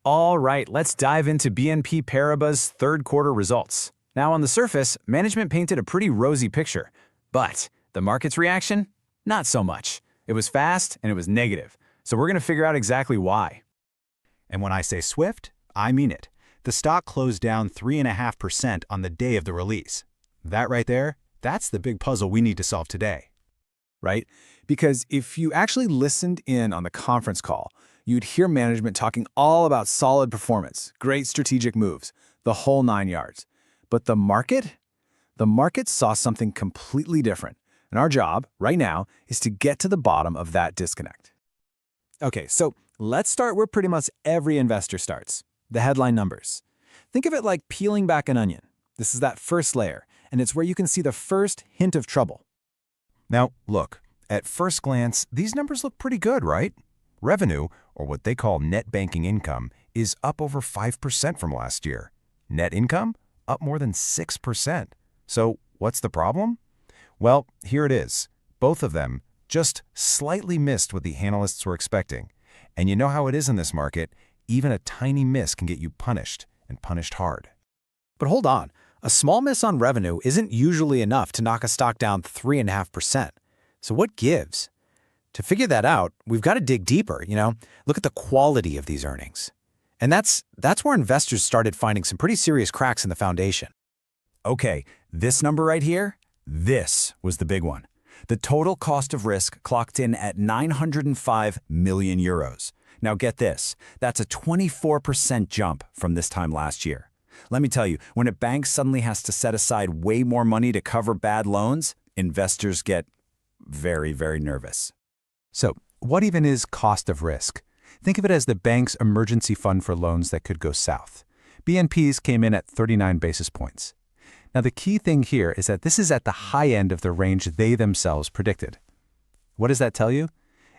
All right, let's dive into BNP Paribas' third quarter results. Now, on the surface, management painted a pretty rosy picture. But the market's reaction? Not so much. It was fast and it was negative. So we're going to figure out exactly why. And when I say swift, I mean it. The stock closed down 3.5% on the day of the release. That right there, that's the big puzzle we need to solve today. Right? Because if you actually listened in on the conference call, you'd hear management talking all about solid performance, great strategic moves, the whole 9 yards. But the market? The market saw something completely different. And our job, right now, is to get to the bottom of that disconnect. Okay, so let's start where pretty much every investor starts, the headline numbers. Think of it like peeling back an onion. This is that first layer, and it's where you can see the first hint of trouble. Now, look, at first glance, these numbers look pretty good, right? Revenue, or what they call net banking income, is up over 5% from last year. Net income, up more than 6%. So what's the problem? Well, here it is. Both of them just slightly missed what the analysts were expecting. And you know how it is in this market, even a tiny miss can get you punished, and punished hard. But hold on, a small miss on revenue isn't usually enough to knock a stock down 3.5%. So what gives? To figure that out, we've got to dig deeper, look at the quality of these earnings. And that's where investors started finding some pretty serious cracks in the foundation. Okay, this number right here, this was the big one. The total cost of risk clocked in at 905 million euros. Now get this, that's a 24% jump from this time last year. Let me tell you, when a bank suddenly has to set aside way more money to cover bad loans, investors get very, very nervous. So, what even is cost of risk? Think of it as the bank's emergency fund for loans that could go south. BNP's came in at 39 basis points. Now, the key thing here is that this is at the high end of the range they themselves predicted. What does that tell you?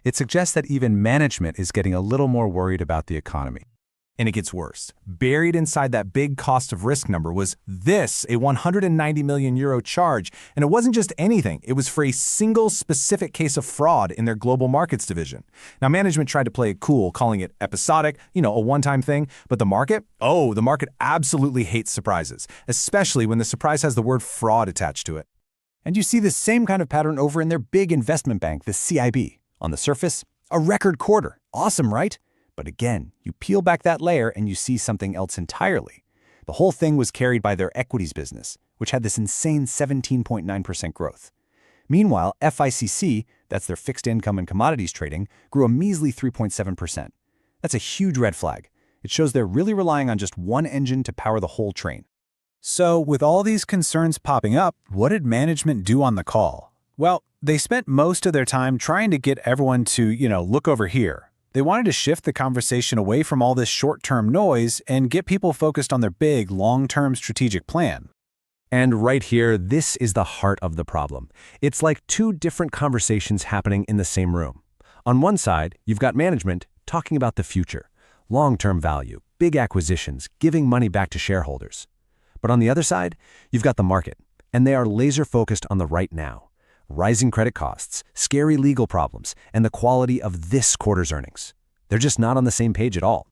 It suggests that even management is getting a little more worried about the economy. And it gets worse. Buried inside that big cost of risk number was this, a 190 million euro charge. And it wasn't just anything. It was for a single specific case of fraud in their global markets division. Now, management tried to play it cool, calling it episodic, a one-time thing. But the market absolutely hates surprises, especially when the surprise has the word fraud attached to it. And you see this same kind of pattern over in their big investment bank, the CIB. On the surface, a record quarter. Awesome, right? But again, you peel back that layer and you see something else entirely. The whole thing was carried by their equities business, which had this insane 17.9% growth. Meanwhile, FICC, that's their fixed income and commodities trading, grew a measly 3.7%. That's a huge red flag. It shows they're really relying on just one engine to power the whole train. So, with all these concerns popping up, what did management do on the call? Well, they spent most of their time trying to get everyone to, look over here. They wanted to shift the conversation away from all this short-term noise and get people focused on their big, long-term strategic plan. And right here, this is the heart of the problem. It's like two different conversations happening in the same room. On one side, you've got management talking about the future, long-term value, big acquisitions, giving money back to shareholders. But on the other side, you've got the market, and they are laser-focused on the right now. Rising credit costs, scary legal problems, and the quality of this quarter's earnings. They're just not on the same page at all.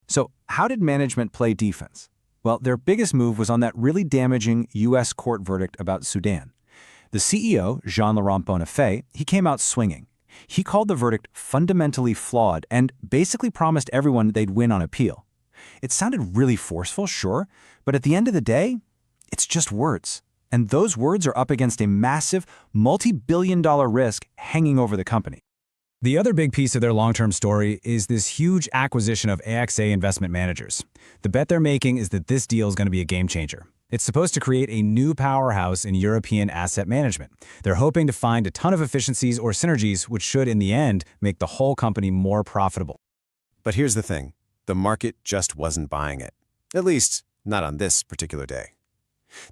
So how did management play defense? Well, their biggest move was on that really damaging U.S. court verdict about Sudan. The CEO, Jean-Laurent Bonnafé, he came out swinging. He called the verdict fundamentally flawed and basically promised everyone they'd win on appeal. It sounded really forceful, sure, but at the end of the day, it's just words. And those words are up against a massive, multi-billion-dollar risk hanging over the company. The other big piece of their long-term story is this huge acquisition of AXA Investment Managers. The bet they're making is that this deal is going to be a game changer. It's supposed to create a new powerhouse in European asset management. They're hoping to find a ton of efficiencies or synergies, which should, in the end, make the whole company more profitable. But here's the thing. The market just wasn't buying it. At least, not on this particular day.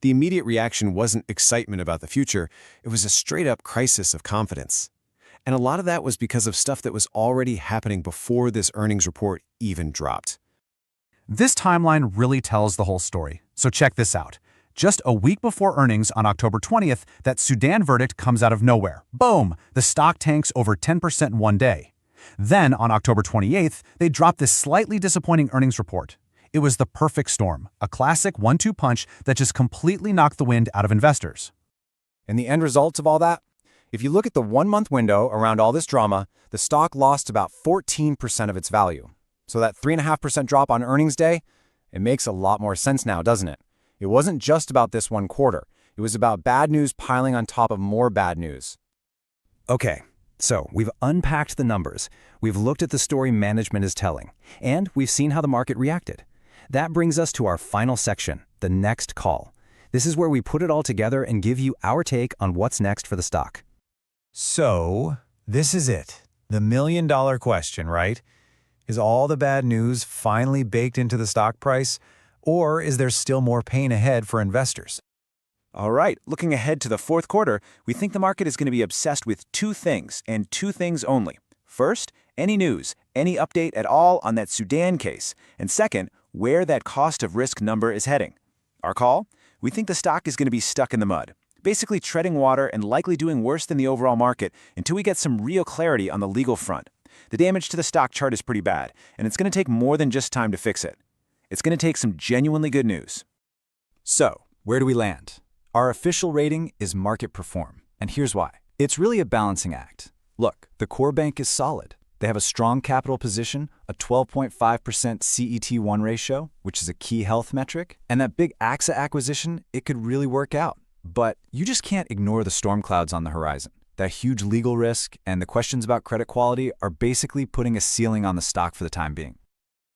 The immediate reaction wasn't excitement about the future, it was a straight-up crisis of confidence. And a lot of that was because of stuff that was already happening before this earnings report even dropped. This timeline really tells the whole story, so check this out. Just a week before earnings on October 20th, that Sudan verdict comes out of nowhere. Boom! The stock tanks over 10% in one day. Then, on October 28th, they dropped this slightly disappointing earnings report. It was the perfect storm, a classic 1-2 punch that just completely knocked the wind out of investors. And the end results of all that? If you look at the 1-month window around all this drama, the stock lost about 14% of its value. So that 3.5% drop on earnings day, it makes a lot more sense now, doesn't it? It wasn't just about this one quarter. It was about bad news piling on top of more bad news. Okay, so we've unpacked the numbers, we've looked at the story management is telling, and we've seen how the market reacted. That brings us to our final section, the next call. This is where we put it all together and give you our take on what's next for the stock. So, this is it. The million-dollar question, right? Is all the bad news finally baked into the stock price, or is there still more pain ahead for investors? All right, looking ahead to the fourth quarter, we think the market is going to be obsessed with two things, and two things only. First, any news, any update at all on that Sudan case. And second, where that cost of risk number is heading. Our call? We think the stock is going to be stuck in the mud, basically treading water and likely doing worse than the overall market until we get some real clarity on the legal front. The damage to the stock chart is pretty bad, and it's going to take more than just time to fix it. It's going to take some genuinely good news. So, where do we land? Our official rating is market perform, and here's why. It's really a balancing act. Look, the core bank is solid. They have a strong capital position, a 12.5% CET1 ratio, which is a key health metric, and that big AXA acquisition, it could really work out. But you just can't ignore the storm clouds on the horizon. That huge legal risk and the questions about credit quality are basically putting a ceiling on the stock for the time being.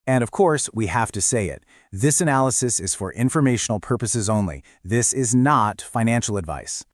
And of course, we have to say it. This analysis is for informational purposes only. This is not financial advice.